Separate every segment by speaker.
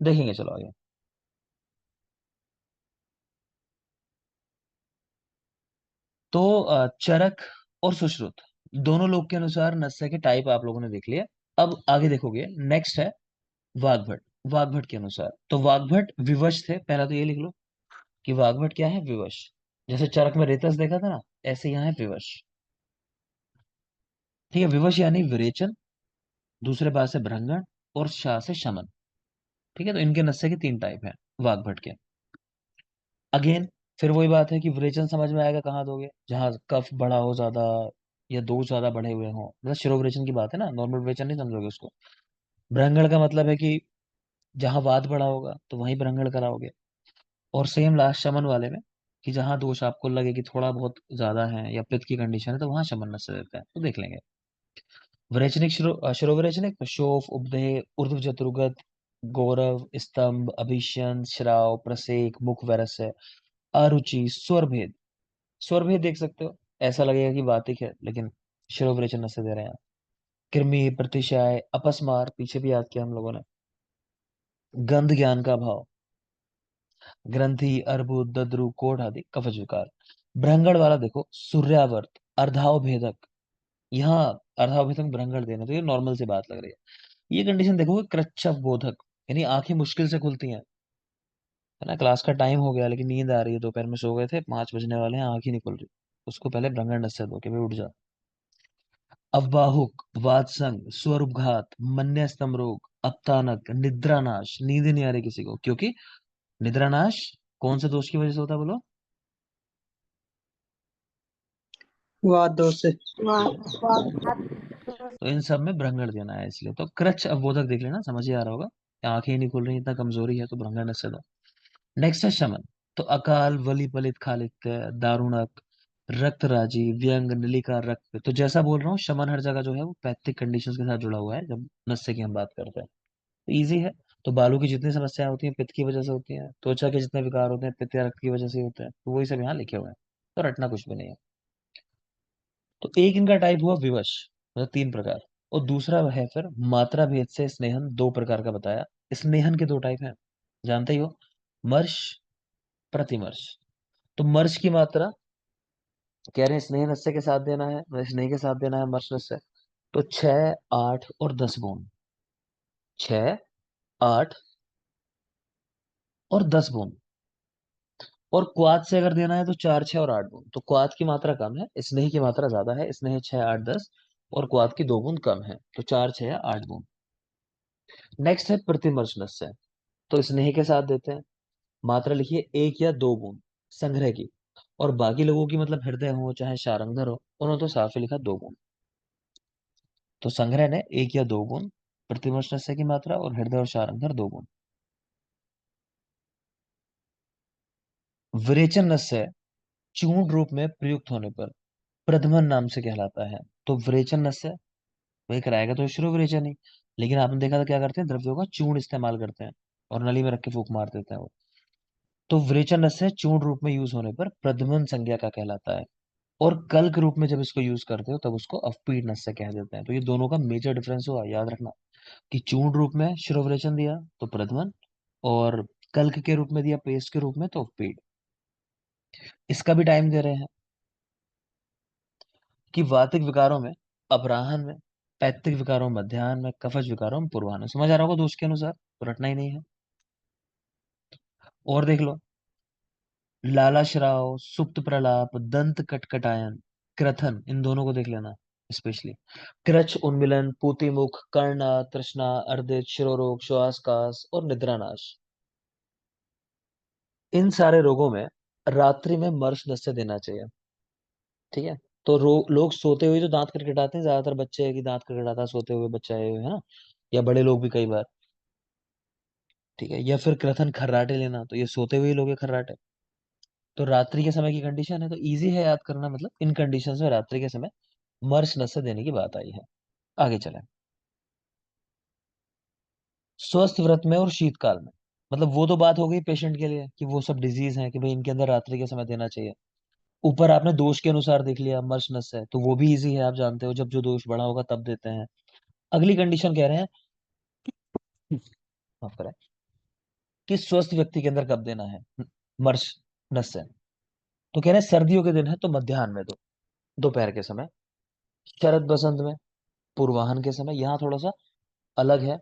Speaker 1: देखेंगे, चलो आगे। तो चरक और सुश्रुत दोनों लोग के अनुसार नस्य के टाइप आप लोगों ने देख लिया। अब आगे देखोगे, नेक्स्ट है वाग्भट। वाग्भट के अनुसार तो वाग्भट विवश थे, पहला तो ये लिख लो कि वाग्भट क्या है, विवश। जैसे चरक में रेतस देखा था ना, ऐसे यहाँ है विवश। ठीक है, विवश यानी विरेचन, दूसरे बात से भ्रंगण, और शाह से शमन। ठीक है, तो इनके नस्य के तीन टाइप हैं वाग्भट के। अगेन फिर वही बात है कि विरेचन समझ में आएगा कहाँ दोगे, जहाँ कफ बड़ा हो ज्यादा, या दोष ज्यादा बढ़े हुए हो, मतलब शिरोविरेचन की बात है ना, नॉर्मल विरेचन नहीं समझोगे उसको। भ्रंगण का मतलब है कि जहाँ वात बड़ा होगा तो वहीं भ्रंगण कराओगे। और सेम लास्ट शमन वाले में, कि जहाँ दोष आपको लगे कि थोड़ा बहुत ज्यादा है या पित्त की कंडीशन है, तो वहां शमन नस्य देता है, तो देख लेंगे। विरेचनिक शिरोविरेचनिक शोफ, उपदेह, ऊर्ध्व जत्रुगत, गौरव, स्तंभ, अभिशन, श्राव, प्रसेक, मुख वैरस्य, अरुचि, स्वर भेद। स्वर भेद देख सकते हो, ऐसा लगेगा कि वातिक है, लेकिन शिरोविरेचन नस्य दे रहे हैं। कृमि, प्रतिशाय, अपस्मार, पीछे भी याद किया हम लोगों ने। गंध ज्ञान का भाव, ग्रंथि, अर्बुद, दद्रु, कोढ़ आदि कफज विकार। भ्रंगण वाला देखो, सूर्यावर्त, अर्धाव भेदक, यहाँ अर्धाव भेदक भ्रंगण देना, तो ये नॉर्मल सी बात लग रही है। ये कंडीशन देखोगे, कृच्छ्र बोधक, यानी आंखें मुश्किल से खुलती हैं, है ना, क्लास का टाइम हो गया लेकिन नींद आ रही है, दोपहर में सो गए थे, 5 बजने वाले हैं, आंख ही नहीं खुल रही, उसको पहले भ्रंगण नस्य दो कि भाई उठ जा। अव्वाहुक, वातसंग, स्वरूपघात, मन्य स्तंभ रोग, अपतानक, निद्रानाश, नींद ही नहीं आ रही किसी को, क्योंकि निद्रानाश कौन से दोष की वजह से होता है बोलो?
Speaker 2: वाद दोष से।
Speaker 1: तो इन सब में भ्रंगण देना है, इसलिए तो कृच्छ अवबोधक देख लेना, समझ ही आ रहा होगा। आंखें ही नहीं खुल रही, इतना कमजोरी है, तो भ्रंगण नस्य दो। नेक्स्ट है शमन। तो अकाल, वली पलित, खालित्य, दारुणक, रक्त राजी, व्यंग, नलिका, रक्त, तो जैसा बोल रहा हूँ, शमन हर जगह जो है वो पैथिक कंडीशंस के साथ जुड़ा हुआ है जब नस्य की हम बात करते हैं, तो इजी है। तो बालों की जितनी समस्याएं होती हैं पित्त की वजह से होती हैं, त्वचा के जितने विकार होते हैं पित्त या रक्त की वजह से ही होते हैं, तो वही सब यहाँ लिखे हुए हैं, तो रटना कुछ भी नहीं है। तो एक इनका टाइप हुआ विवश, मतलब तीन प्रकार। और दूसरा है फिर मात्रा भेद से स्नेहन, दो प्रकार का बताया। स्नेहन के दो टाइप हैं, जानते ही हो, मर्श, प्रतिमर्श। तो मर्श की मात्रा कह रहे हैं स्नेह नस्य के साथ देना है, मतलब स्नेह के साथ देना है मर्श नस्य। तो 6, 8 और 10 बूंद, 6, 8 और 10 बूंद। और क्वाथ से अगर देना है तो 4, 6 और 8 बूंद। तो क्वाथ की मात्रा कम है, स्नेह की मात्रा ज्यादा है, स्नेह 6, 8, 10, और क्वाथ की 2 बूंद कम है, तो 4, 6 या 8 बूंद। नेक्स्ट है प्रतिमर्श नस्य। तो स्नेह के साथ देते हैं, मात्रा लिखिए 1 या 2 बूंद संग्रह की। और बाकी लोगों की मतलब हृदय हो चाहे शारंगधर हो, उन्होंने तो साफ ही लिखा 2 बूंद। तो संग्रह ने 1 या 2 बूंद, प्रतिमर्श नस्य की मात्रा, और हृदय और शारंगधर 2 बूंद। विरेचन नस्य चूर्ण रूप में प्रयुक्त होने पर प्रधमन नाम से कहलाता है। तो विरेचन नस्य वही कराएगा तो शुरू विरेचन ही, लेकिन आपने देखा था क्या करते हैं, द्रव्यों का चूर्ण इस्तेमाल करते हैं और नली में रख के फूंक मार देते हैं वो। तो विरेचन नस्य चूर्ण रूप में यूज होने पर प्रधमन संज्ञा का कहलाता है। और कल्क रूप में जब इसको यूज करते हो तब उसको अवपीड नस्य कह देते हैं। तो ये दोनों का मेजर डिफरेंस हुआ, याद रखना, कि चूर्ण रूप में शिरोविरेचन दिया तो प्रधमन, और कल्क के रूप में दिया, पेस्ट के रूप में, तो अवपीड। इसका भी टाइम दे रहे हैं कि वातिक विकारों में अपराह्न में, पैतृक विकारों में मध्याह्न में, कफज विकारों में पूर्वाह्न में। समझ आ रहा होगा दोस्त के अनुसार, तो रटना ही नहीं है। और देख लो, लाला श्राव, सुप्त प्रलाप, दंत कटकटायन, क्रथन, इन दोनों को देख लेना स्पेशली। क्रच उन्मिलन, पूती मुख, कर्णा, तृष्णा, अर्दित, शिरोरोग, श्वासकास और निद्रानाश, इन सारे रोगों में रात्रि में मर्श नस्य देना चाहिए। ठीक है, तो लोग सोते हुए जो दांत खटखटाते हैं, ज्यादातर बच्चे है कि दांत खटखटाता है सोते हुए बच्चा है ना, या बड़े लोग भी कई बार। ठीक है, या फिर क्रथन खर्राटे लेना, तो ये सोते हुए ही लोग हैं खर्राटे। तो रात्रि के समय की कंडीशन है, तो इजी है याद करना, मतलब इन कंडीशंस में रात्रि के समय मर्श नस्य देने की बात आई है। आगे चलें। स्वस्थ व्रत में और शीतकाल में, मतलब वो तो बात हो गई पेशेंट के लिए कि वो सब डिजीज है कि भाई इनके अंदर रात्रि के समय देना चाहिए। ऊपर आपने दोष के अनुसार देख लिया मर्श नस्य है, तो वो भी इजी है, आप जानते हो जब जो दोष बड़ा होगा तब देते हैं। अगली कंडीशन कह रहे हैं, माफ करें, कि स्वस्थ व्यक्ति के अंदर कब देना है मर्श नस्य। तो कह रहे हैं सर्दियों के दिन है तो मध्याह्न में दो, दोपहर के समय। शरद बसंत में पूर्वाहन के समय। यहाँ थोड़ा सा अलग है,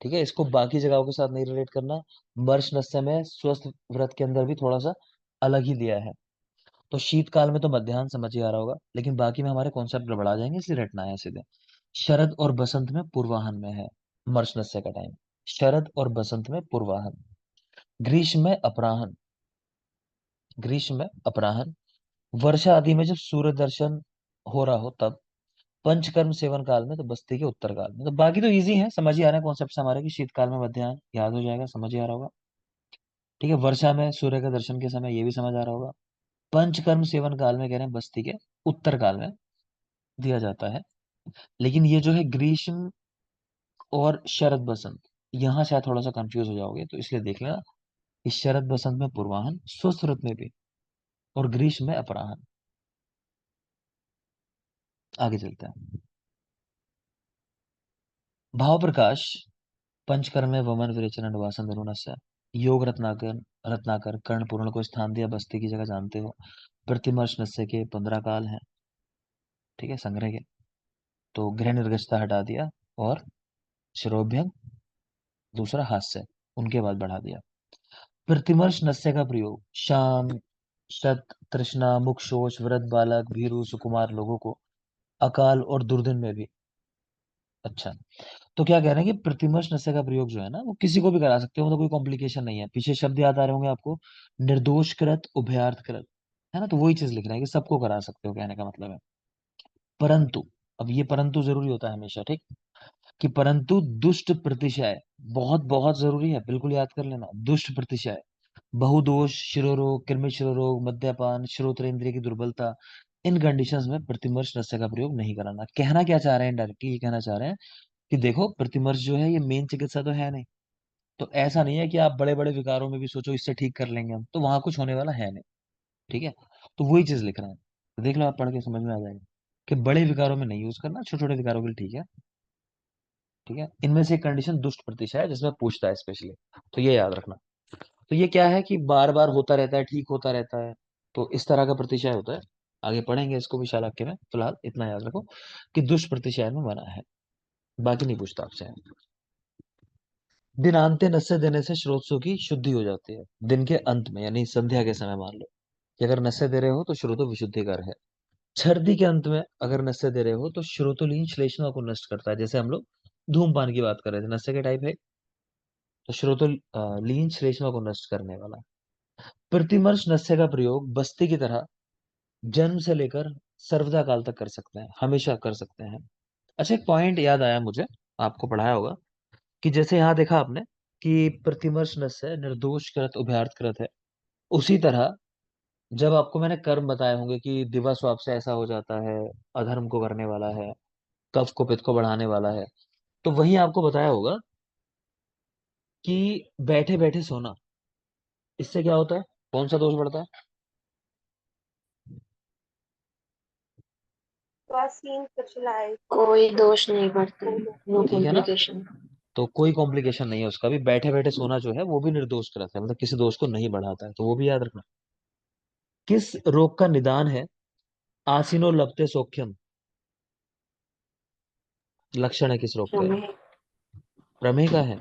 Speaker 1: ठीक है, इसको बाकी जगहों के साथ नहीं रिलेट करना। मर्श नस्य में स्वस्थ व्रत के अंदर भी थोड़ा सा अलग ही दिया है। तो शीतकाल में तो मध्याह्न समझ ही आ रहा होगा, लेकिन बाकी में हमारे कॉन्सेप्ट गड़बड़ा जाएंगे, इसलिए रटना है सीधे। शरद और बसंत में पूर्वाहन में है मर्श नस्य का टाइम। शरद और बसंत में पूर्वाहन। ग्रीष्म में अपराहन। ग्रीष्म में अपराहन। वर्षा आदि में जब सूर्य दर्शन हो रहा हो तब। पंचकर्म सेवन काल में तो बस्ती के उत्तर काल में। तो बाकी तो इजी है, समझ ही आ रहा है कॉन्सेप्ट हमारे कि शीतकाल में मध्याह्न याद हो जाएगा, समझ ही आ रहा होगा। ठीक है, वर्षा में सूर्य का दर्शन के समय, ये भी समझ आ रहा होगा। पंचकर्म सेवन काल में कह रहे हैं बस्ती के उत्तर काल में दिया जाता है। लेकिन ये जो है ग्रीष्म और शरद बसंत, यहाँ शायद थोड़ा सा कंफ्यूज हो जाओगे, तो इसलिए देख लेना कि शरद बसंत में पूर्वाहन स्वस्थ ऋतु में भी, और ग्रीष्म में अपराहन। आगे चलते हैं। भाव प्रकाश पंचकर्म में वमन विरेचन अनुवासन धनुनस्य। योग रत्नाकर, रत्नाकर कर्ण पूर्ण को स्थान दिया बस्ती की जगह जानते हो। प्रतिमर्श नस्य के 15 काल हैं, ठीक है, संग्रह के। तो गृह निर्गजता हटा दिया, और शिरोभ्यंग, दूसरा हास्य, उनके बाद बढ़ा दिया। प्रतिमर्श नस्य का प्रयोग शाम, शत, तृष्णा, मुख शोच, वृद्ध, बालक, भीरु, सुकुमार लोगों को, अकाल और दुर्दिन में भी। अच्छा, तो क्या कह रहे हैं कि प्रतिमर्श नस्य का प्रयोग जो है ना, वो किसी को भी करा सकते हो, मतलब कोई कॉम्प्लिकेशन नहीं है। पीछे शब्द याद आ रहे होंगे आपको, निर्दोष कृत, उभयार्थ कृत, है ना। तो वही चीज लिख रहे हैं कि सबको करा सकते हो, कहने का मतलब है। परंतु, अब ये परंतु जरूरी होता है हमेशा, ठीक, कि परंतु दुष्ट प्रतिशय बहुत बहुत जरूरी है, बिल्कुल याद कर लेना। दुष्ट प्रतिशय, बहुदोष, शिरोरोग, कृमि शिरोरोग, मद्यपान, श्रोत्र इंद्रिय की दुर्बलता, इन कंडीशंस में प्रतिमर्श नस्य का प्रयोग नहीं कराना। कहना क्या चाह रहे हैं, डायरेक्टली ये कहना चाह रहे हैं कि देखो प्रतिमर्श जो है ये मेन चिकित्सा तो है नहीं। तो ऐसा नहीं है कि आप बड़े बड़े विकारों में भी सोचो इससे ठीक कर लेंगे हम, तो वहां कुछ होने वाला है नहीं, ठीक है। तो वही चीज लिख रहे हैं, तो देख लो, आप पढ़ के समझ में आ जाएगा कि बड़े विकारों में नहीं यूज करना, छोटे छोटे विकारों के लिए ठीक है। ठीक है, इनमें से एक कंडीशन दुष्ट प्रतिशय है जिसमें पूछता है स्पेशली, तो ये याद रखना। तो ये क्या है कि बार बार होता रहता है, ठीक होता रहता है, तो इस तरह का प्रतिशय होता है। आगे पढ़ेंगे इसको भी चाणक्य में, फिलहाल इतना याद रखो कि दुष्ट प्रतिशय में बना है, बाकी नहीं पूछता आपसे। दिनांते नस्य देने से स्रोतों की शुद्धि हो जाती है। दिन के अंत में यानी संध्या के समय मान लो कि अगर नस्य दे रहे हो तो स्रोतो विशुद्धिकर है। सर्दी के अंत में अगर नस्य दे रहे हो तो श्रोतोलीन श्लेष्मा को नष्ट करता है। जैसे हम लोग धूमपान की बात कर रहे थे, नस्य के टाइप है, तो श्रोतोलीन श्लेष्मा को नष्ट करने वाला। प्रतिमर्श नस्य का प्रयोग बस्ती की तरह जन्म से लेकर सर्वदा काल तक कर सकते हैं, हमेशा कर सकते हैं। अच्छा, एक पॉइंट याद आया मुझे, आपको पढ़ाया होगा कि जैसे यहाँ देखा आपने कि प्रतिमर्श नस्य निर्दोष कृत उभयार्थ कृत है, उसी तरह जब आपको मैंने कर्म बताए होंगे कि दिवा स्वाप से ऐसा हो जाता है, अधर्म को करने वाला है, कफ को पित्त को बढ़ाने वाला है, तो वही आपको बताया होगा कि बैठे बैठे सोना, इससे क्या होता है, कौन सा दोष बढ़ता है।
Speaker 3: कोई दोष नहीं पड़ता है, नो
Speaker 1: ठीक है ना,
Speaker 3: कॉम्प्लिकेशन।
Speaker 1: तो कोई कॉम्प्लिकेशन नहीं है उसका भी। बैठे बैठे सोना जो है वो भी निर्दोष करता है, मतलब किसी दोष को नहीं बढ़ाता है, तो वो भी याद रखना। किस रोग का निदान है आसीनो लपते सौख्यम, लक्षण है किस रोग के,
Speaker 3: हमें
Speaker 1: प्रमेह का है।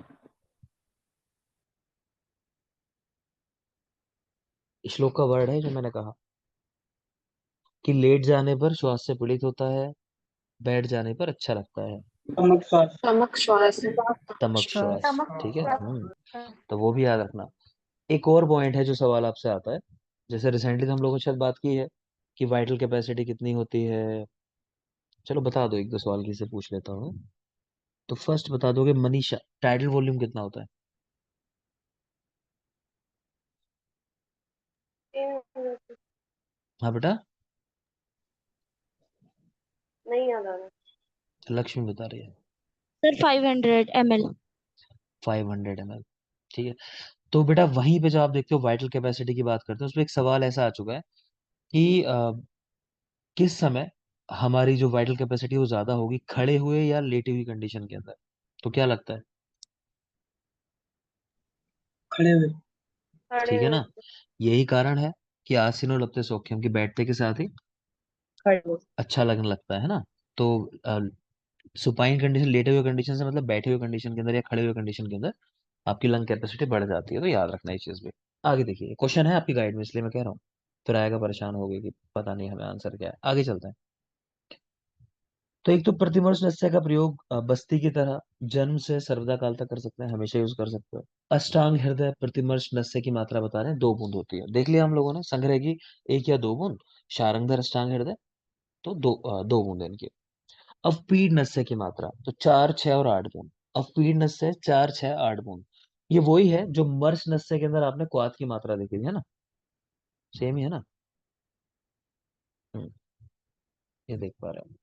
Speaker 1: श्लोक का वर्ड है जो मैंने कहा कि लेट जाने पर श्वास से पीड़ित होता है, बैठ जाने पर अच्छा लगता है।
Speaker 2: नमक स्वाद।
Speaker 3: स्टमक श्वास है।
Speaker 1: तमक
Speaker 3: श्वास।
Speaker 1: श्वास, ठीक है। तो वो भी याद रखना। एक और पॉइंट है जो सवाल आपसे आता है, जैसे रिसेंटली हम लोगों ने शायद बात की है कि वाइटल कैपेसिटी कितनी होती है। चलो बता दो, एक दो सवाल की से पूछ लेता हूँ। तो फर्स्ट बता दोगे मनीषा, टाइडल वॉल्यूम कितना होता है। हाँ बेटा,
Speaker 3: नहीं याद आ रहा।
Speaker 1: लक्ष्मी बता रही है।
Speaker 4: Sir 500 ml।
Speaker 1: 500 ml, ठीक है। तो बेटा वहीं पे जो आप देखते हो वाइटल कैपेसिटी की बात करते हैं, उसमें एक सवाल ऐसा आ चुका है कि किस समय हमारी जो वाइटल कैपेसिटी वो ज्यादा होगी, खड़े हुए या लेटी हुई कंडीशन के अंदर। तो क्या लगता है,
Speaker 2: खड़े हुए।
Speaker 3: खड़े
Speaker 1: ठीक है
Speaker 3: हुए।
Speaker 1: ना। यही कारण है कि आसीनो लप्ते सौख्यम की बैठते के साथ ही
Speaker 2: खड़े हुए।
Speaker 1: अच्छा लगने लगता है ना। तो सुपाइन कंडीशन, लेटे हुए कंडीशन से मतलब बैठे हुए कंडीशन के अंदर या खड़े हुए कंडीशन के अंदर आपकी लंग कैपेसिटी बढ़ जाती है, तो याद रखना ये चीज भी। आगे देखिए, क्वेश्चन है आपकी गाइड में इसलिए मैं कह रहा हूँ, फिर आएगा परेशान हो गए कि पता नहीं हमें आंसर क्या है। आगे चलते हैं। तो एक तो प्रतिमर्श नस्य का प्रयोग बस्ती की तरह जन्म से सर्वदा काल तक कर सकते हैं, हमेशा यूज कर सकते हो। अष्टांग हृदय प्रतिमर्श नस्य की मात्रा बता रहे हैं 2 बूंद होती है, देख लिया हम लोगों ने, संग्रह की 1 या 2 बूंद, शारंगधर अष्टांग हृदय तो 2 बूंद इनकी। अवपीड नस्य की मात्रा तो 4, 6 और 8 बूंद। अवपीड नस्य 4, 6, 8 बूंद, ये वही है जो मर्श नस्य के अंदर आपने क्वाथ की मात्रा देखी थी, है ना, सेम ही है ना। हम्म, ये देख पा रहे हैं।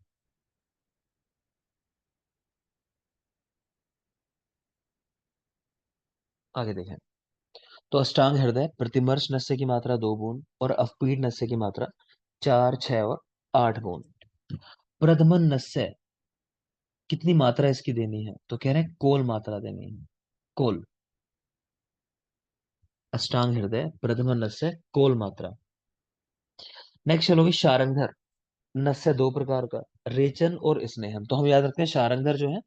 Speaker 1: आगे देखें, तो अष्टांग हृदय प्रतिमर्श नस्य की मात्रा 2 बूंद और अवपीड नस्य की मात्रा 4, 6 और 8 बूंद। प्रधमन नस्य कितनी मात्रा इसकी देनी है, तो कह रहे हैं कोल मात्रा देनी है, कोल। अष्टांग हृदय प्रधमन नस्य कोल मात्रा। नेक्स्ट चलोगी शारंगधर नस्य 2 प्रकार का, रेचन और स्नेहन। तो हम याद रखते हैं शारंगधर जो है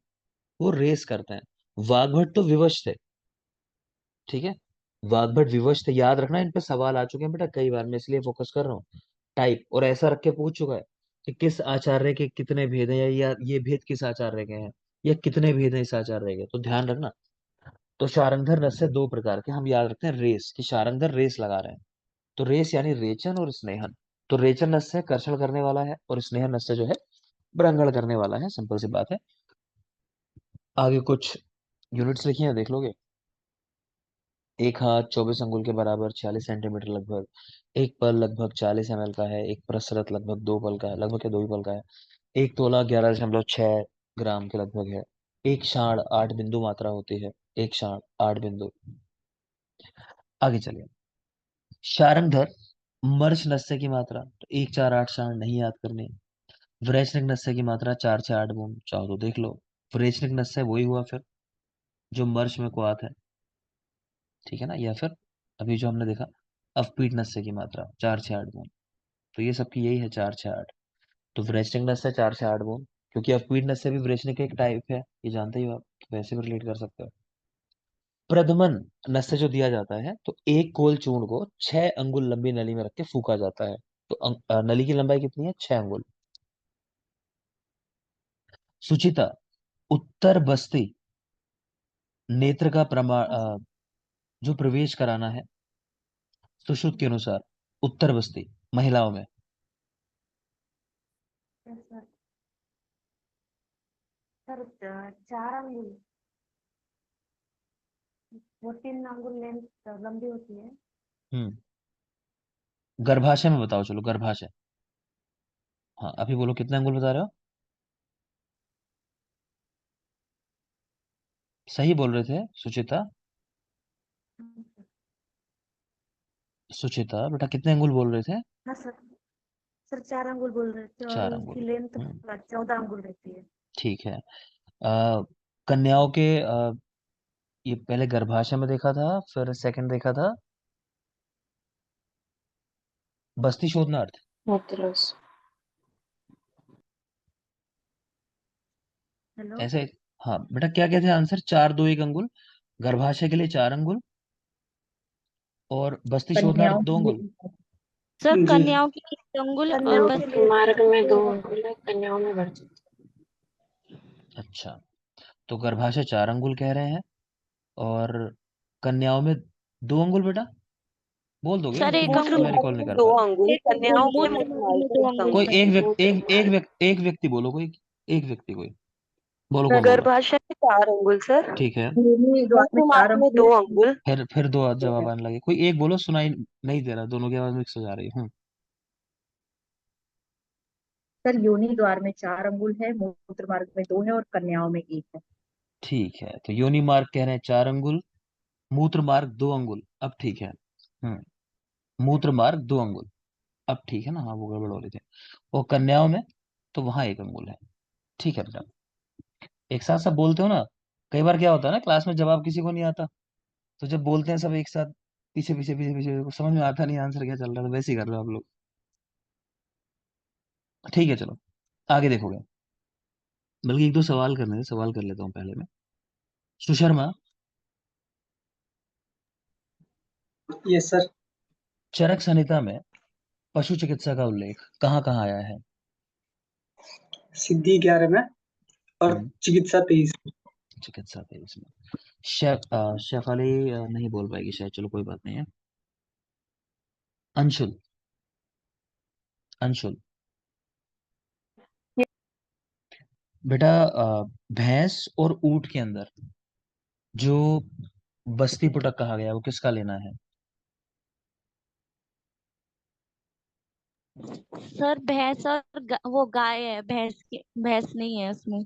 Speaker 1: वो रेस करते हैं, वाग्भट तो विवश थे। ठीक है, वाग्भट विवश थे, याद रखना, इन पे सवाल आ चुके हैं बेटा कई बार, मैं इसलिए फोकस कर रहा हूँ। टाइप और ऐसा रख के पूछ चुका है कि किस आचार्य के कितने भेद हैं, या ये भेद किस आचार्य के हैं, या कितने भेद हैं इस आचार्य के, तो ध्यान रखना। तो शारंगधर नस्य 2 प्रकार के, हम याद रखते हैं रेस, कि शारंगधर रेस लगा रहे हैं। तो रेस यानी रेचन और स्नेहन। तो रेचन नस्य कर्षण करने वाला है और स्नेहन नस्य जो है ब्रंगण करने वाला है, सिंपल सी बात है। आगे कुछ यूनिट्स लिखी हैं, देख लोगे। एक हाथ 24 अंगुल के बराबर 46 सेंटीमीटर लगभग, एक पल लगभग 40 ml का है, एक प्रसरत लगभग 2 पल का है, लगभग के 2 ही पल का है, एक तोला 11.6 ग्राम के लगभग है, एक शाण 8 बिंदु मात्रा होती है, एक शाण 8 बिंदु। आगे चलिए, शारंगधर मर्श नस्य की मात्रा तो 1, 4, 8 शाण नहीं याद करनी। वृश्चिक नस्य की मात्रा 4, 6, 8 बूंद, चाहो तो देख लो। वृश्चिक नस्य वही हुआ फिर जो मर्श में कुआत है, ठीक है ना, या फिर अभी जो हमने देखा अवपीड नस्य की मात्रा 4, 6, 8 बूंद। तो ये सबकी यही है 4, 6, 8। तो वृश्चिक नस्य 4, 6, 8 बूंद, क्योंकि अवपीड नस्य भी वृश्चिक का एक टाइप है, ये जानते ही हो आप, तो वैसे भी रिलेट कर सकते हो। प्रदमन नस्य जो दिया जाता है, तो एक कोल चूर्ण को 6 अंगुल लंबी नली में रख के फूका जाता है। तो नली की लंबाई कितनी है, 6 अंगुल। सुचिता उत्तर बस्ती नेत्र का जो प्रवेश कराना है सुश्रुत के अनुसार, उत्तर बस्ती महिलाओं में।
Speaker 3: सर सर 4 अंगुल, वो 3 अंगुल लेंथ लंबी होती है।
Speaker 1: हम्म, गर्भाशय में बताओ, चलो गर्भाशय। हाँ, अभी बोलो कितने अंगुल बता रहे हो, सही बोल रहे थे सुचिता। सुचिता बेटा कितने अंगुल बोल रहे थे,
Speaker 3: हाँ सर, सर 4 अंगुल बोल रहे थे और
Speaker 1: 4 अंगुल।
Speaker 3: उसकी लेंथ
Speaker 1: हम्म,
Speaker 3: 14 अंगुल रहती है।
Speaker 1: ठीक है। कन्याओं के ये पहले गर्भाशय में देखा था, फिर सेकंड देखा था बस्ती शोधनार्थ।
Speaker 3: मोतिरस। हेलो।
Speaker 1: ऐसे, हाँ बेटा क्या क्या थे आंसर, 4, 2, 1 अंगुल, गर्भाशय के लिए 4 अंगुल, और बस्ती शोधनार्थ
Speaker 2: कन्याओं के
Speaker 1: 2 अंगुल।
Speaker 2: लिए।
Speaker 4: सर
Speaker 2: जी।
Speaker 4: कन्याओं की 1 अंगुल और
Speaker 3: कन्याओं
Speaker 4: बस।
Speaker 3: के लिए मार्ग में 2 अंगुल है, कन्याओं में बढ़ जाती
Speaker 1: अच्छा, तो गर्भाशय 4 अंगुल कह रहे हैं, और कन्याओं में 2 अंगुल बेटा, बोल दोगे
Speaker 4: सर एक
Speaker 3: मूत्र
Speaker 1: कि मैं
Speaker 4: अंगुल,
Speaker 1: रिकॉल
Speaker 3: मार्ग
Speaker 1: नहीं
Speaker 3: में
Speaker 1: कर
Speaker 3: दो
Speaker 1: पा रहा।
Speaker 3: अंगुल
Speaker 4: एक अंगुल
Speaker 3: कन्याओं के
Speaker 4: मूत्र
Speaker 3: मूत्र
Speaker 4: मार्ग
Speaker 3: मार्ग
Speaker 4: में
Speaker 3: में
Speaker 4: दो
Speaker 3: 1 अंगुल।
Speaker 4: अंगुल
Speaker 1: कोई
Speaker 4: सर।
Speaker 1: एक व्यक्ति बोलो, कोई एक व्यक्ति, कोई बोलो, कौन बोल रहा
Speaker 3: गर्भाशय में 4 अंगुल सर,
Speaker 1: है, ठीक है।
Speaker 2: योनि द्वार में
Speaker 3: मूत्र
Speaker 2: चार
Speaker 3: मार्ग में
Speaker 2: अंगुल
Speaker 3: 2 अंगुल।
Speaker 1: फिर दो जवाब
Speaker 2: है।
Speaker 1: आने लगे, कोई एक बोलो, सुनाई नहीं दे रहा, दोनों की आवाज मिक्स हो जा रही है।
Speaker 2: सर योनि द्वार में 4 अंगुल है, मूत्र मार्ग में 2 है और कन्याओं में 1 है।
Speaker 1: ठीक है, तो योनि मार्ग कह रहे हैं 4 अंगुल, मूत्र मार्ग 2 अंगुल, अब ठीक है। मूत्र मार्ग 2 अंगुल, अब ठीक है ना, हाँ वो गड़बड़ हो रही थी। और कन्याओं में तो वहां 1 अंगुल है, ठीक है बेटा। एक साथ सब बोलते हो ना, कई बार क्या होता है ना क्लास में, जवाब किसी को नहीं आता, तो जब बोलते हैं सब एक साथ पीछे पीछे पीछे पीछे, कुछ समझ में आता नहीं आंसर क्या चल रहा था, वैसे ही कर रहे हो आप लोग। ठीक है चलो आगे देखोगे, बल्कि एक दो सवाल करने थे, सवाल कर लेता हूँ पहले मैं। Susharma,
Speaker 5: yes sir.
Speaker 1: चरक संहिता में पशु चिकित्सा का उल्लेख कहाँ कहाँ आया है?
Speaker 5: सिद्धि 11 में और
Speaker 1: हम्म,
Speaker 5: चिकित्सा 23।
Speaker 1: चिकित्सा थे इसमें। शेफाली नहीं बोल पाएगी शायद, चलो कोई बात नहीं है। अंशुल, अंशुल बेटा, भैंस और ऊंट के अंदर जो बस्ती पुटक कहा गया है, वो किसका लेना है?
Speaker 4: सर भैंस और वो गाय है, भैंस के भैंस नहीं है उसमें।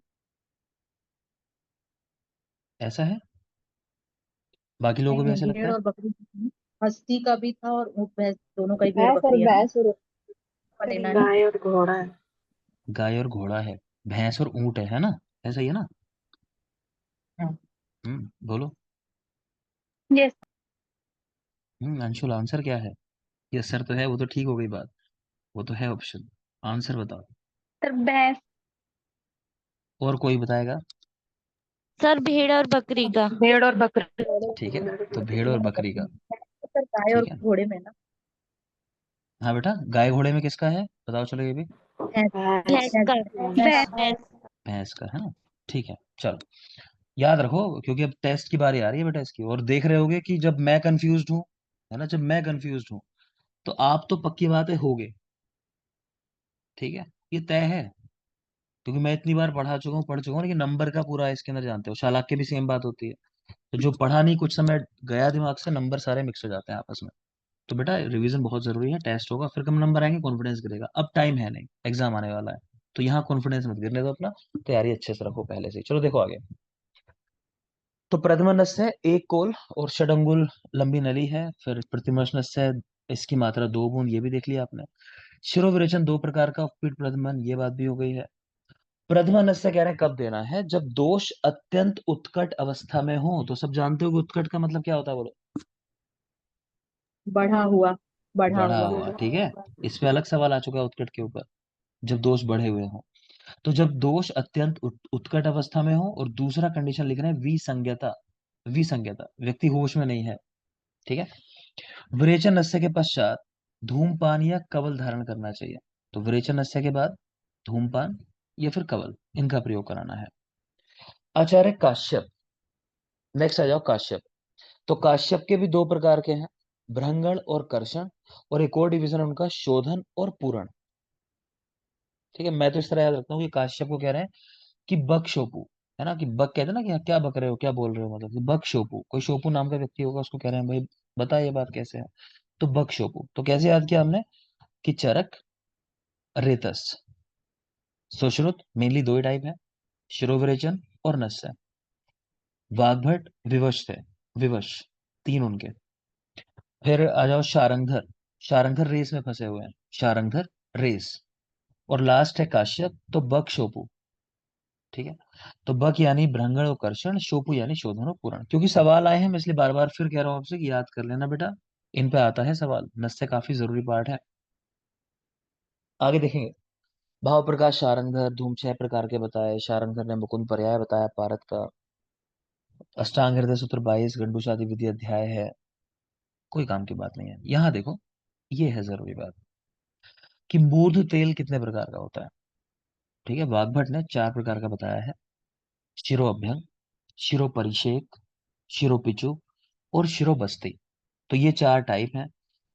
Speaker 1: ऐसा है, बाकी लोगों को भी
Speaker 2: नहीं,
Speaker 1: ऐसा लगता
Speaker 2: भेड़
Speaker 1: है?
Speaker 2: और बकरी नहीं। हस्ती का भी था और ऊंट भैंस दोनों का ही, भेड़
Speaker 3: भैंस और
Speaker 2: बकरी है ना,
Speaker 3: भैंस और
Speaker 2: का लेना है।
Speaker 3: गाय और घोड़ा है।
Speaker 1: गाय और घोड़ा है, भैंस और ऊंट है ना? ऐसा ही है ना?
Speaker 2: हाँ।
Speaker 1: बोलो।
Speaker 3: यस
Speaker 1: अंशुल आंसर क्या है? ये सर तो है, वो तो ठीक हो गई बात, वो तो है ऑप्शन। आंसर बताओ।
Speaker 3: सर, भैंस।
Speaker 1: और कोई बताएगा?
Speaker 4: सर भेड़ और बकरी का।
Speaker 3: भेड़ और बकरी।
Speaker 1: ठीक है, तो भेड़ और बकरी का।
Speaker 2: सर गाय और
Speaker 1: ठीक है,
Speaker 2: घोड़े में ना।
Speaker 1: हाँ बेटा, गाय घोड़े में किसका है बताओ, चलो ये भी।
Speaker 2: भैंस।
Speaker 3: भैंस।
Speaker 4: भैंस
Speaker 2: भैंस।
Speaker 4: का।
Speaker 3: भैंस।
Speaker 4: भैंस।
Speaker 1: भैंस का है ना? ठीक है चलो, याद रखो क्योंकि अब टेस्ट की बारी आ रही है बेटा इसकी, और देख रहे होगे कि जब मैं कंफ्यूज हूँ, है ना, जब मैं कंफ्यूज हूँ तो आप तो पक्की बात है होगे। ठीक है, ये तय है, क्योंकि मैं इतनी बार पढ़ चुका हूँ, लेकिन नंबर का पूरा इसके अंदर जानते हो, चालाक की भी सेम बात होती है। तो जो पढ़ा नहीं, कुछ समय गया दिमाग से, नंबर सारे मिक्स हो जाते हैं आपस में। तो बेटा रिवीजन बहुत जरूरी है, टेस्ट होगा फिर कम नंबर आएंगे, कॉन्फिडेंस गिरेगा, अब टाइम है नहीं, एग्जाम आने वाला है, तो यहाँ कॉन्फिडेंस मत गिरने दो अपना, तैयारी अच्छे से रखो पहले से ही। चलो देखो आगे। तो प्रथम नस्य है एक कोल और षडंगुल लंबी नली है, फिर प्रतिमर्श नस्य है, इसकी मात्रा 2 बूंद, ये भी देख लिया आपने। शिरोविरेचन 2 प्रकार का, उपपीठ प्रथमन, ये बात भी हो गई है। प्रथम नस्य कह रहे हैं कब देना है, जब दोष अत्यंत उत्कट अवस्था में हो। तो सब जानते हो कि उत्कट का मतलब क्या होता है, बोलो।
Speaker 2: बढ़ा हुआ। बढ़ा
Speaker 1: बढ़ा
Speaker 2: हुआ।
Speaker 1: हुआ, ठीक है। इस पे अलग सवाल आ चुका है उत्कट के ऊपर, जब दोष बढ़े हुए हो। तो जब दोष अत्यंत उत्कट अवस्था में हो, और दूसरा कंडीशन लिख रहे हैं विसंज्ञता, विसंज्ञता, व्यक्ति होश में नहीं है। ठीक है, विरेचन नस्य के पश्चात धूमपान या कवल धारण करना चाहिए। तो विरेचन नस्य के बाद धूमपान या फिर कवल, इनका प्रयोग कराना है। आचार्य काश्यप, नेक्स्ट आ जाओ काश्यप। तो काश्यप के भी 2 प्रकार के हैं, भ्रंगण और कर्षण, और एक और डिवीजन है उनका शोधन और पूरण। ठीक है, मैं तो इस तरह याद रखता हूँ कि काश्यप को कह रहे हैं कि बक शोपू, है ना, कि बक कहते हैं ना कि हाँ, क्या बक रहे हो, क्या बोल रहे हो, मतलब कि बक शोपू, कोई शोपू नाम का व्यक्ति होगा, उसको कह रहे हैं भाई बता ये बात कैसे है। तो बक शोपू, तो कैसे याद किया हमने, कि चरक, रेतस, सुश्रुत, मेनली 2 ही टाइप है, शिरोविरेचन और नस्य। वाग्भट विवश थे, विवश, 3 उनके। फिर आ जाओ शारंगधर, शारंगधर रेस में फंसे हुए हैं, शारंगधर रेस। और लास्ट है काश्यप, तो बक शोपू। ठीक है, तो बक यानी भ्रंगण और कर्षण, शोपू यानी शोधन और पूरण। क्योंकि सवाल आए हैं, मैं इसलिए बार बार फिर कह रहा हूं आपसे कि याद कर लेना बेटा, इन पे आता है सवाल, नस्य काफी जरूरी पार्ट है। आगे देखेंगे। भाव प्रकाश शारंगधर, धूम 6 प्रकार के बताए, शारंगधर ने मुकुंद पर्याय बताया पारत का। अष्टांग हृदय सूत्र 22 गंडूशादी विधि अध्याय है, कोई काम की बात नहीं है। यहाँ देखो, ये है जरूरी बात, कि मूर्ध तेल कितने प्रकार का होता है। ठीक है, वाग्भट ने 4 प्रकार का बताया है, शिरो अभ्यंग, शिरो परिषेक, शिरो पिचु और शिरो बस्ती। तो ये 4 टाइप हैं।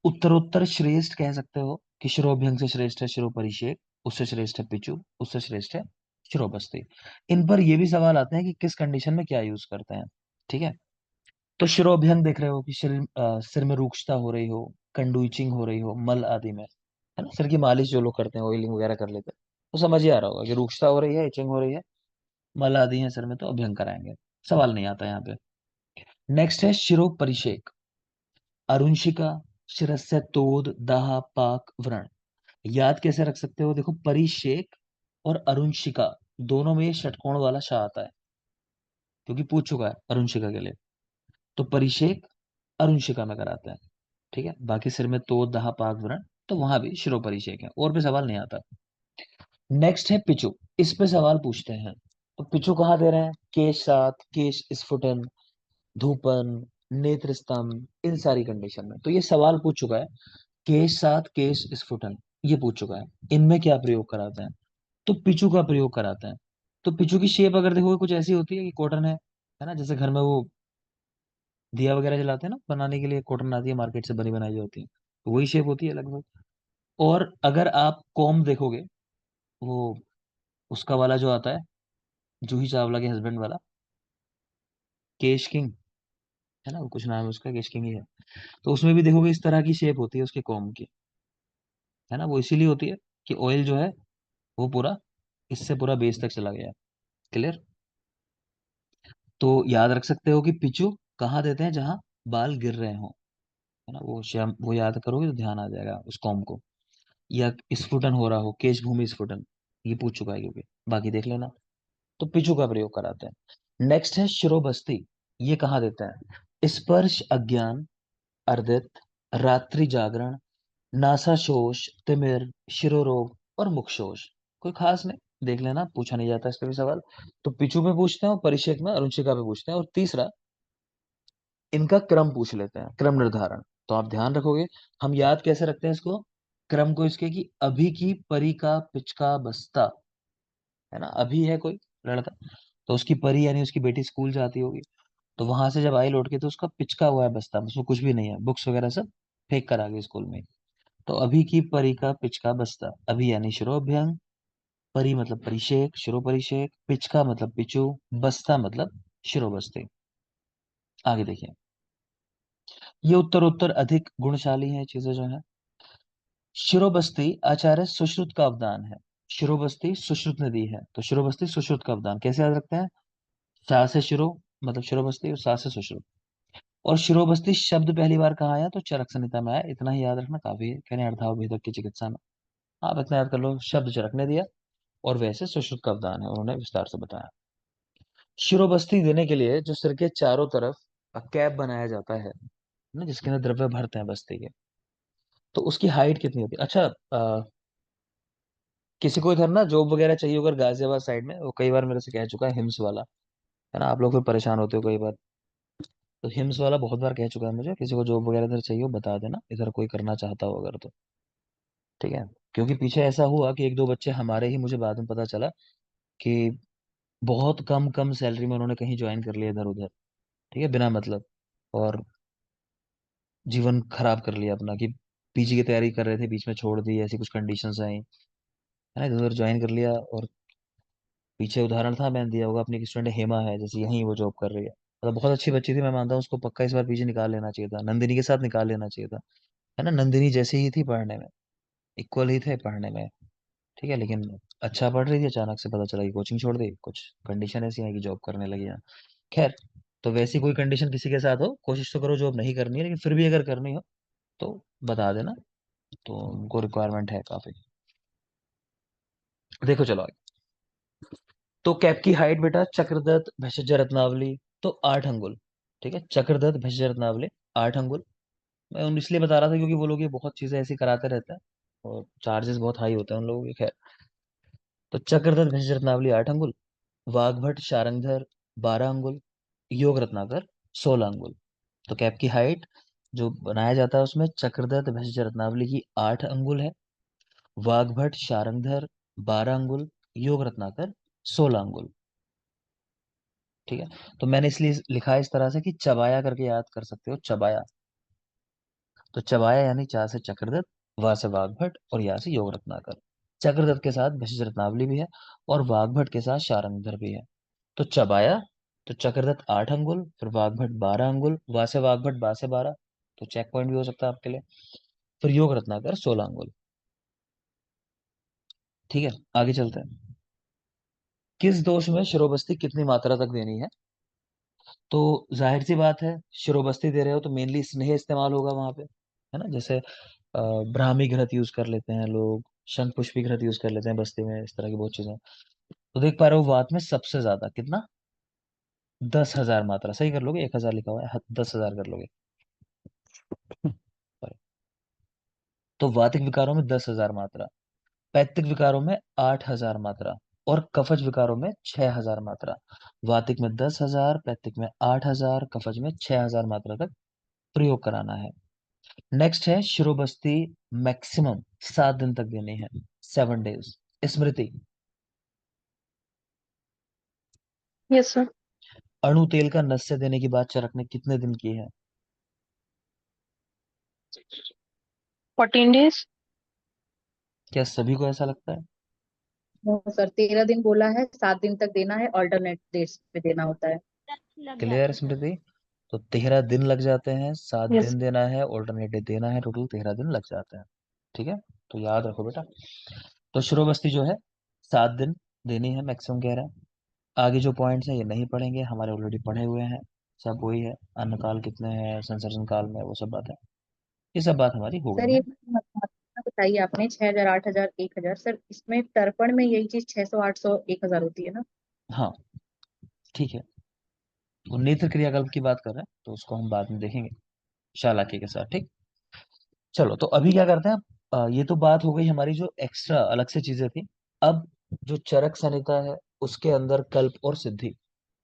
Speaker 1: उत्तरोत्तर श्रेष्ठ कह सकते हो कि शिरोभ्यंग से श्रेष्ठ है शिरो परिषेक, उससे श्रेष्ठ है पिचु, उससे श्रेष्ठ है शिरो बस्ती। इन पर ये भी सवाल आते हैं कि किस कंडीशन में क्या यूज करते हैं। ठीक है, तो शिरोभ्यंग देख रहे हो कि सिर में रूक्षता हो रही हो, कंडू इचिंग हो रही हो, मल आदि में, है ना, सिर की मालिश जो लोग करते हैं, ऑयलिंग वगैरह कर लेते हैं, तो समझ ही आ रहा होगा कि रूक्षता हो रही है, इचिंग हो रही है, मल आदि है सिर में, तो अभ्यंग कराएंगे, सवाल नहीं आता यहाँ पे। नेक्स्ट है शिरो परिषेक, अरुंशिका, शिरस्य तोद दाह पाक व्रण। याद कैसे रख सकते हो, देखो परिषेक और अरुंशिका दोनों में ये षटकोण वाला शाह आता है, क्योंकि पूछ चुका है अरुंशिका के लिए। तो परिषेक अरुणशिका में कराते हैं। ठीक है, बाकी सिर में तो दाह पाक व्रण, तो वहां भी शिरो परिषेक है, और भी सवाल नहीं आता। नेक्स्ट है पिचु, इस पे सवाल पूछते हैं। तो पिचु कहाँ दे रहे हैं? केश सात, केश स्फुटन, धूपन, नेत्र स्तंभ, इन सारी कंडीशन में। तो ये सवाल पूछ चुका है, केश सात, केश स्फुटन, ये पूछ चुका है, इनमें क्या प्रयोग कराते हैं? तो पिचू का प्रयोग कराते हैं। तो पिचू की शेप अगर देखोगे कुछ ऐसी होती है कि कॉटन है ना, जैसे घर में वो दिया वगैरह जलाते हैं ना, बनाने के लिए कॉटन आती है मार्केट से बनी बनाई होती है, तो वही शेप होती है लगभग। और अगर आप कॉम्ब देखोगे, वो उसका वाला जो आता है, जूही चावला के हस्बैंड वाला, केश किंग, है ना, वो कुछ नाम है उसका, केश किंग ही है। तो उसमें भी देखोगे इस तरह की शेप होती है उसके कॉम्ब की, है ना, वो इसीलिए होती है कि ऑयल जो है वो पूरा इससे पूरा बेस तक चला गया। क्लियर? तो याद रख सकते हो कि पिचू कहाँ देते हैं? जहां बाल गिर रहे हो, है ना, वो श्याम, वो याद करोगे तो ध्यान आ जाएगा उस कॉम्ब को। या स्फुटन हो रहा हो, केश भूमि स्फुटन, ये पूछ चुका है क्योंकि, बाकी देख लेना। तो पिचू का प्रयोग कराते हैं। नेक्स्ट है शिरोबस्ती, ये कहाँ देते हैं? स्पर्श अज्ञान, अर्दित, रात्रि जागरण, नासाशोष, तिमिर, शिरोरोग और मुखशोष। कोई खास नहीं, देख लेना, पूछा नहीं जाता इस पे भी सवाल। तो पिचू में पूछते हैं और परिषेक में अरुणशिका पे पूछते हैं। और तीसरा, इनका क्रम पूछ लेते हैं, क्रम निर्धारण। तो आप ध्यान रखोगे, हम याद कैसे रखते हैं इसको, क्रम को इसके कि अभी की परी का पिचका बस्ता, है ना, अभी है कोई लड़का, तो उसकी परी यानी उसकी बेटी स्कूल जाती होगी, तो वहां से जब आई लौट के, तो उसका पिचका हुआ है बस्ता, उसमें कुछ भी नहीं है, बुक्स वगैरह सब फेंक कर आ गई स्कूल में। तो अभी की परी का पिचका बस्ता, अभी यानी शिरोभ्यंग, परी मतलब परिषेक, शिरो परिषेक, पिचका मतलब पिचू, बस्ता मतलब शिरोबस्ती। आगे देखिए, ये उत्तर अधिक गुणशाली है चीजें जो है। शिरोबस्ती आचार्य सुश्रुत का अवदान है। शिरोबस्ती सुश्रुत नदी है, तो शिरोबस्ती सुश्रुत का अवदान कैसे याद रखते हैं? सा से शिरो मतलब शिरोबस्ती, और सा से सुश्रुत। और शिरोबस्ती शब्द पहली बार कहाँ आया? तो चरक संहिता में आया, इतना ही याद रखना काफी है, कहने अर्थाव भेदक की चिकित्सा में। आप इतना याद कर लो, शब्द चरक ने दिया और वैसे सुश्रुत का अवदान है, उन्होंने विस्तार से बताया। शिरोबस्ती देने के लिए जो सिर के चारों तरफ कैप बनाया जाता है ना, जिसके अंदर द्रव्य भरते हैं बस्ती के, तो उसकी हाइट कितनी होती है? अच्छा, किसी को इधर ना जॉब वगैरह चाहिए होगा गाजियाबाद साइड में, वो कई बार मेरे से कह चुका है, हिम्स वाला, है ना, आप लोग फिर परेशान होते हो कई बार। तो हिम्स वाला बहुत बार कह चुका है मुझे, किसी को जॉब वगैरह इधर चाहिए हो बता देना, इधर कोई करना चाहता हो अगर तो। ठीक है, क्योंकि पीछे ऐसा हुआ कि एक दो बच्चे हमारे ही, मुझे बाद में पता चला कि बहुत कम कम सैलरी में उन्होंने कहीं ज्वाइन कर लिया इधर उधर, ठीक है, बिना मतलब, और जीवन खराब कर लिया अपना, कि पीजी की तैयारी कर रहे थे, बीच में छोड़ दी, ऐसी कुछ कंडीशंस आई, है ना, इधर उधर ज्वाइन कर लिया। और पीछे उदाहरण था, मैंने दिया होगा, अपनी एक स्टूडेंट हेमा है, जैसे यहीं वो जॉब कर रही है, मतलब बहुत अच्छी बच्ची थी, मैं मानता हूँ उसको पक्का इस बार पीछे निकाल लेना चाहिए था, नंदिनी के साथ निकाल लेना चाहिए था, है ना, नंदिनी जैसी ही थी पढ़ने में, इक्वल ही थे पढ़ने में। ठीक है, लेकिन अच्छा पढ़ रही थी, अचानक से पता चला कि कोचिंग छोड़ दी, कुछ कंडीशन ऐसी है कि जॉब करने लगी है। खैर, तो वैसी कोई कंडीशन किसी के साथ हो, कोशिश तो करो जॉब नहीं करनी है, लेकिन फिर भी अगर करनी हो तो बता देना, तो उनको रिक्वायरमेंट है काफी। देखो चलो आगे। तो कैप की हाइट बेटा, चक्रदत्त भेषज रत्नावली, तो 8 अंगुल। ठीक है, चक्रदत्त भेषज रत्नावली 8 अंगुल। मैं इसलिए बता रहा था क्योंकि वो लोग ये बहुत चीजें ऐसी कराते रहते हैं, और चार्जेस बहुत हाई होते हैं उन लोगों के। खैर, तो चक्रधर घश रत्नावली 8 अंगुल, वाघभट शारंगधर 12 अंगुल, योग रत्नाकर 16 अंगुल। तो कैप की हाइट जो बनाया जाता है उसमें चक्रधर भैषज रत्नावली की 8 अंगुल है, वाघभट शारंगधर 12 अंगुल, योग रत्नाकर 16 अंगुल। ठीक है, तो मैंने इसलिए लिखा है इस तरह से कि चबाया करके याद कर सकते हो, चबाया। तो चबाया यानी चा से चक्रदत्त, वा से वाघभट और या से योग रत्नाकर। चक्रदत्त के साथ भैषज रत्नावली भी है, और वाघभट के साथ शारंगधर भी है। तो चबाया, तो चक्रदत्त 8 अंगुल, फिर वाघभट 12 अंगुल, वा से वाघभट, बा से 12, तो चेक पॉइंट भी हो सकता है आपके लिए। फिर योग रत्नाकर 16 अंगुल। ठीक है, आगे चलते हैं। किस दोष में शिरोबस्ती कितनी मात्रा तक देनी है? तो जाहिर सी बात है, शिरोबस्ती दे रहे हो तो मेनली स्नेह इस्तेमाल होगा वहां पे, है ना, जैसे ब्राह्मी घृत यूज कर लेते हैं लोग, शंख पुष्पी घृत यूज कर लेते हैं बस्ती में, इस तरह की बहुत चीजें। तो देख पा रहे हो वात में सबसे ज्यादा कितना, 10,000 मात्रा, सही कर लोगे, 1,000 लिखा हुआ है, 10,000 कर लोगे। Sorry। तो वातिक विकारों में 10,000 मात्रा, पैत्तिक विकारों में 8,000 मात्रा, और कफज विकारों में 6,000 मात्रा। वातिक में 10,000, पैत्तिक में 8,000, कफज में 6,000 मात्रा तक प्रयोग कराना है। नेक्स्ट है शिरोबस्ती, मैक्सिमम 7 दिन तक देनी है, 7 days। स्मृति,
Speaker 3: यस सर।
Speaker 1: अणु तेल का नस्य देने की बात चरक ने कितने दिन की है?
Speaker 3: 14 days।
Speaker 1: क्या सभी को ऐसा लगता है?
Speaker 2: नो सर, 13 दिन बोला है, 7 दिन तक देना है, ऑल्टरनेट डेट्स पे देना होता है।
Speaker 4: लग
Speaker 1: क्लियर
Speaker 4: जाते हैं।
Speaker 1: स्मृति? तो 13 दिन लग जाते हैं, सात
Speaker 3: यस।
Speaker 1: दिन देना है, ऑल्टरनेटिव देना है, टोटल 13 दिन लग जाते हैं। ठीक है, तो याद रखो बेटा। तो शिरोबस्ती जो है 7 दिन देनी है, मैक्सिमम कह रहा है। आगे जो पॉइंट्स हैं ये नहीं पढ़ेंगे, हमारे ऑलरेडी पढ़े हुए हैं, सब वही है। अन्नकाल कितने हैं, संसर्जन काल में, वो सब बात है, ये सब बात हमारी हो
Speaker 2: सर
Speaker 1: गई
Speaker 2: ये
Speaker 1: है।
Speaker 2: बताइए आपने 6,000, 8,000, 1,000, सर इसमें तर्पण में यही चीज 600, 800, 1,000 होती है ना?
Speaker 1: हाँ ठीक है, वो नेत्र क्रियाकल्प की बात कर रहे हैं, तो उसको हम बाद में देखेंगे चालाकी के साथ। ठीक, चलो तो अभी क्या करते हैं, ये तो बात हो गई हमारी जो एक्स्ट्रा अलग से चीजें थी। अब जो चरक संहिता है उसके अंदर कल्प और सिद्धि,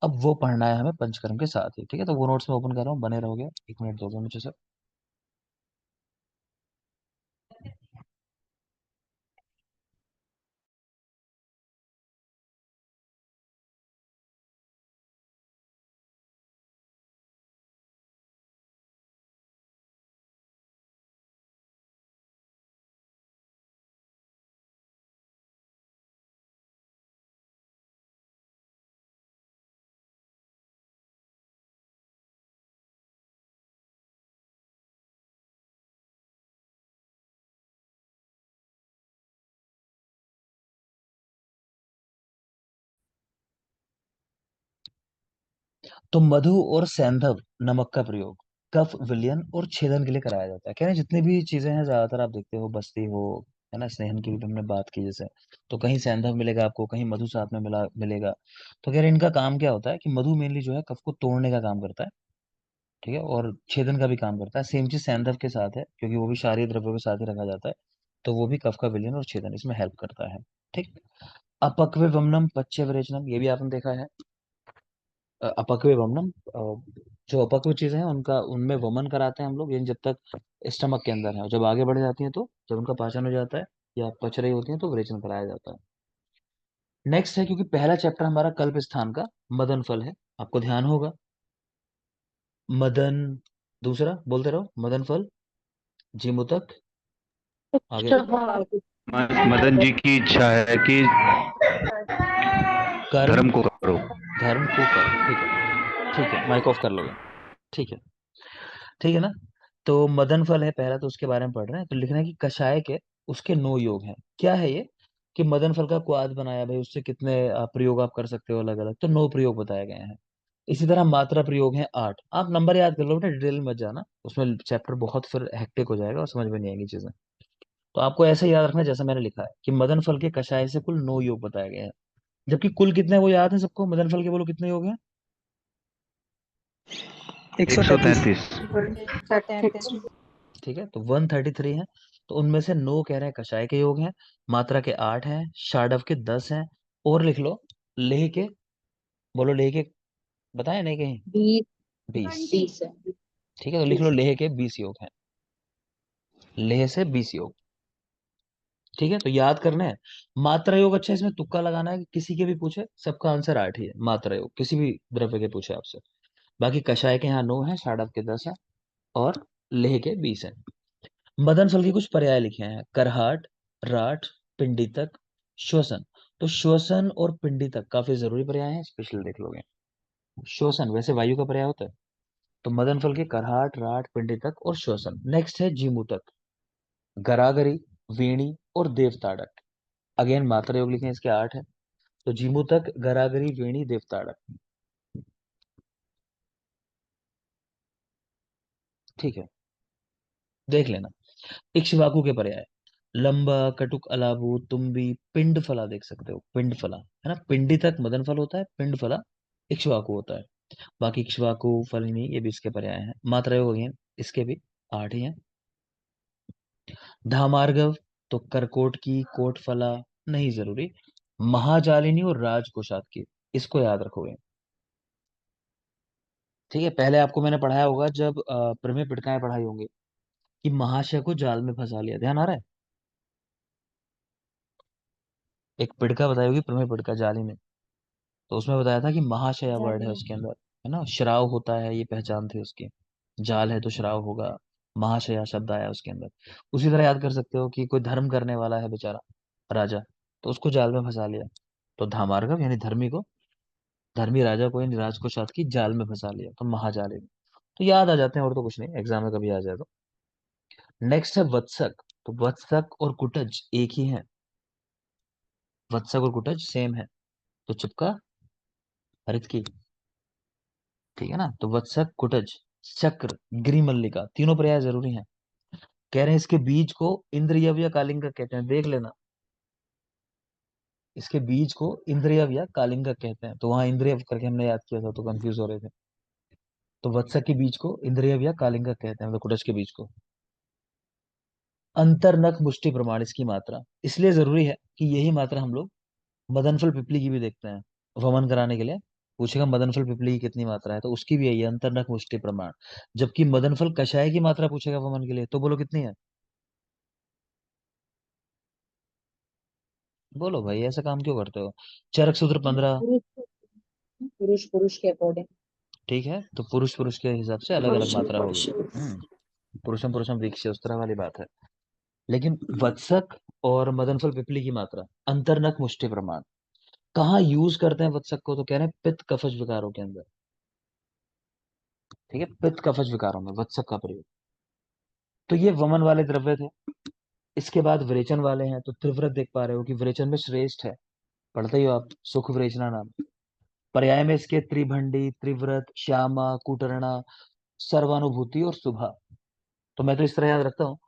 Speaker 1: अब वो पढ़ना है हमें पंचकर्म के साथ ही। ठीक है, तो वो नोट्स में ओपन कर रहा हूँ, बने रहोगे, 1 मिनट दोगे मुझे सर। तो मधु और सैंधव नमक का प्रयोग कफ विलयन और छेदन के लिए कराया जाता है। कह रहे हैं जितनी भी चीजें हैं ज्यादातर आप देखते हो, बस्ती हो, है ना, स्नेहन की भी हमने बात की जैसे, तो कहीं सैंधव मिलेगा आपको, कहीं मधु साथ में मिलेगा। तो कह रहे हैं इनका काम क्या होता है कि मधु मेनली जो है कफ को तोड़ने का काम करता है, ठीक है, और छेदन का भी काम करता है। सेम चीज सैंधव के साथ है, क्योंकि वो भी क्षारीय द्रव्यों के साथ ही रखा जाता है, तो वो भी कफ का विलयन और छेदन इसमें हेल्प करता है। ठीक, अपक्व वमनम पच्य विरेचनम, ये भी आपने देखा है। अपक्व वमनम, जो अपक्व चीजें हैं उनका, उनमें वमन कराते हैं हम लोग, यानी जब तक स्टमक के अंदर है, और जब आगे बढ़ जाती हैं तो जब उनका पाचन हो जाता है या पच रही होती हैं तो विरेचन कराया जाता है। नेक्स्ट है, क्योंकि पहला चैप्टर हमारा कल्प स्थान का मदन फल है, आपको ध्यान होगा। मदन, दूसरा बोलते रहो, मदन फल, जीमुतक, आगे
Speaker 3: उपसभा।
Speaker 6: मदन जी की इच्छा है कि
Speaker 1: कर्म,
Speaker 6: धर्म को करो।
Speaker 1: धर्म को कर्म, ठीक है, ठीक है, माइक ऑफ कर लोगे, ठीक है, ठीक है ना। तो मदन फल है पहला, तो उसके बारे में पढ़ रहे हैं, तो लिखना है कि कषाय के उसके 9 योग हैं। क्या है ये, कि मदन फल का क्वाद बनाया भाई, उससे कितने प्रयोग आप कर सकते हो अलग अलग, तो 9 प्रयोग बताए गए हैं। इसी तरह मात्रा प्रयोग है 8। आप नंबर याद कर लो बेटा, डिटेल में मत जाना, उसमें चैप्टर बहुत फिर हेक्टिक हो जाएगा और समझ में नहीं आएंगी चीजें। तो आपको ऐसे याद रखना जैसा मैंने लिखा है, कि मदन फल के कषाय से कुल 9 योग बताए गए हैं। जबकि कुल कितने हैं वो याद है सबको, मदन फल के बोलो कितने योग हैं?
Speaker 5: 133।
Speaker 6: 133।
Speaker 1: ठीक है, तो 133 है। तो उनमें से 9 कह रहे हैं कषाय के योग हैं, मात्रा के 8 हैं, शाडव के 10 हैं, और लिख लो लेह के, बोलो लेह के, बताए नहीं कहीं?
Speaker 2: 20,
Speaker 1: 20।
Speaker 2: 20 है।
Speaker 1: ठीक है, तो लिख लो लेह के 20 योग हैं, लेह से 20 योग। ठीक है, तो याद करना है मात्रा योग। अच्छा, इसमें तुक्का लगाना है कि किसी के भी पूछे, सबका आंसर 8 ही है, मात्रा योग किसी भी द्रव्य के पूछे आपसे। बाकी कषाय के यहाँ 9 है, शाडव के 10 है, और लेह के 20 है। मदन फल के कुछ पर्याय लिखे हैं, करहाट, राठ, पिंडितक, श्वसन। तो श्वसन और पिंडितक काफी जरूरी पर्याय हैं, स्पेशल देख लोगे। श्वसन वैसे वायु का पर्याय होता है, तो मदन फल के करहाट, राठ, पिंडितक और श्वसन। नेक्स्ट है जीमूतक, गरागरी, वीणी और देवताड़क। अगेन मात्रा योग लिखे हैं, इसके 8 है, तो जीमूतक, गरागरी, वीणी, देवताड़क। ठीक है, देख लेना। इक्ष्वाकु के पर्याय, लंबा, कटुक, अलाबू, तुम्बी, पिंड फला, देख सकते हो पिंड फला, है ना, पिंडी तक मदन फल होता है, पिंड फला इक्ष्वाकु होता है। बाकी इक्ष्वाकु, फलिनी ये भी इसके पर्याय हैं। मात्रा योग अगेन इसके भी 8 ही हैं। धामार्गव तो करकोट की, कोटफला नहीं जरूरी। महाजालिनी और राजकोषात की, इसको याद रखोगे। ठीक है, पहले आपको मैंने पढ़ाया होगा जब प्रमेय पिटकाएं पढ़ाई होंगी कि महाशय को जाल में फंसा लिया, ध्यान आ रहा है? एक पिटका बताई होगी प्रमेय पिटका जाली में, तो उसमें बताया था कि महाशया वर्ड
Speaker 2: जाली
Speaker 1: है
Speaker 2: में।
Speaker 1: उसके अंदर, है ना, श्राव होता है, ये पहचान थी उसकी। जाल है तो श्राव होगा, महाशया शब्द आया उसके अंदर। उसी तरह याद कर सकते हो कि कोई धर्म करने वाला है बेचारा राजा, तो उसको जाल में फंसा लिया, तो धामार्गव यानी धर्मी को, धर्मी राजा को यानी राज को साथ की जाल में फंसा लिया, तो महाजाले में। तो याद आ जाते हैं, और तो कुछ नहीं, एग्जाम में कभी आ जाए तो। नेक्स्ट है वत्सक, तो वत्सक और कुटज एक ही है, वत्सक और कुटज सेम है, तो चुपका हरित की, ठीक है ना। तो वत्सक, कुटज, चक्र, गिरिमल्लिका तीनों पर्याय जरूरी हैं। कह रहे हैं इसके बीज को इंद्रियव या कालिंगक कहते हैं, देख लेना, इसके बीज को इंद्रियव या कालिंगक कहते हैं, तो वहां इंद्रियव करके हमने याद किया था तो कंफ्यूज हो रहे थे। तो वत्सक के बीज को इंद्रियव या कालिंगक कहते हैं, मतलब कुटज के बीज को। अंतरनख मुष्टि प्रमाण इसकी मात्रा, इसलिए जरूरी है कि यही मात्रा हम लोग मदनफल पिपली की भी देखते हैं, वमन कराने के लिए पूछेगा मदनफल पिपली की कितनी मात्रा है, तो उसकी भी यही है अंतरनख मुष्टि प्रमाण। जबकि मदनफल कषाय की मात्रा पूछेगा वमन के लिए, तो बोलो कितनी है, बोलो भाई, ऐसा काम क्यों करते हो। चरक सूत्र 15।
Speaker 2: पुरुष पुरुष पुरुष के अकॉर्डिंग।
Speaker 1: ठीक है, तो पुरुष पुरुष के हिसाब से अलग अलग
Speaker 6: पुरुषम
Speaker 1: मात्रा होगी।
Speaker 6: पुरुषम
Speaker 1: पुरुषम पुरुषम वृक्ष उस तरह वाली बात है। लेकिन वत्सक और मदनफल पिपली की मात्रा अंतरनख मुष्टि प्रमाण, कहाँ यूज करते हैं वत्सक को, तो कह रहे हैं पित्त कफज विकारों के अंदर। ठीक है, पित्त कफज विकारों में वत्सक का प्रयोग। तो ये वमन वाले द्रव्य थे। इसके बाद विरेचन वाले हैं, तो त्रिव्रत देख पा रहे हो कि विरेचन में श्रेष्ठ है, पढ़ते ही हो आप, सुख विरेचना नाम। पर्याय में इसके त्रिभंडी, त्रिव्रत, श्यामा, कुटरणा, सर्वानुभूति और सुभा। तो मैं तो इस तरह याद रखता हूँ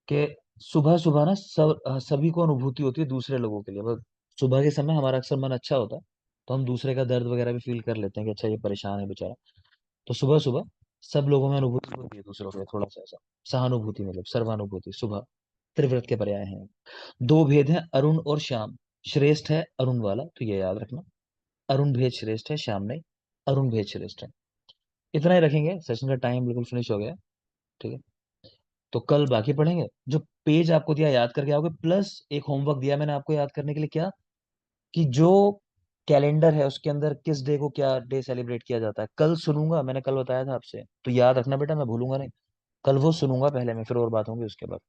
Speaker 1: कि सुबह सुबह ना सभी को अनुभूति होती है दूसरे लोगों के लिए, बस सुबह के समय हमारा अक्सर मन अच्छा होता है, तो हम दूसरे का दर्द वगैरह भी फील कर लेते हैं कि अच्छा ये परेशान है बेचारा। तो सुबह सुबह सब लोगों में अनुभूति होती है दूसरों के, थोड़ा सा ऐसा सहानुभूति, मतलब सर्वानुभूति, सुबह त्रिव्रत के पर्याय हैं। दो भेद हैं अरुण और श्याम, श्रेष्ठ है अरुण वाला, तो ये याद रखना, अरुण भेद श्रेष्ठ है, श्याम नहीं, अरुण भेद श्रेष्ठ है। इतना ही रखेंगे, सेशन का टाइम बिल्कुल फिनिश हो गया। ठीक है, तो कल बाकी पढ़ेंगे। जो पेज आपको दिया याद करके आओगे, प्लस एक होमवर्क दिया मैंने आपको याद करने के लिए, क्या कि जो कैलेंडर है उसके अंदर किस डे को क्या डे सेलिब्रेट किया जाता है, कल सुनूंगा, मैंने कल बताया था आपसे, तो याद रखना बेटा, मैं भूलूंगा नहीं। कल वो सुनूंगा पहले मैं, फिर और बात होंगी उसके बाद।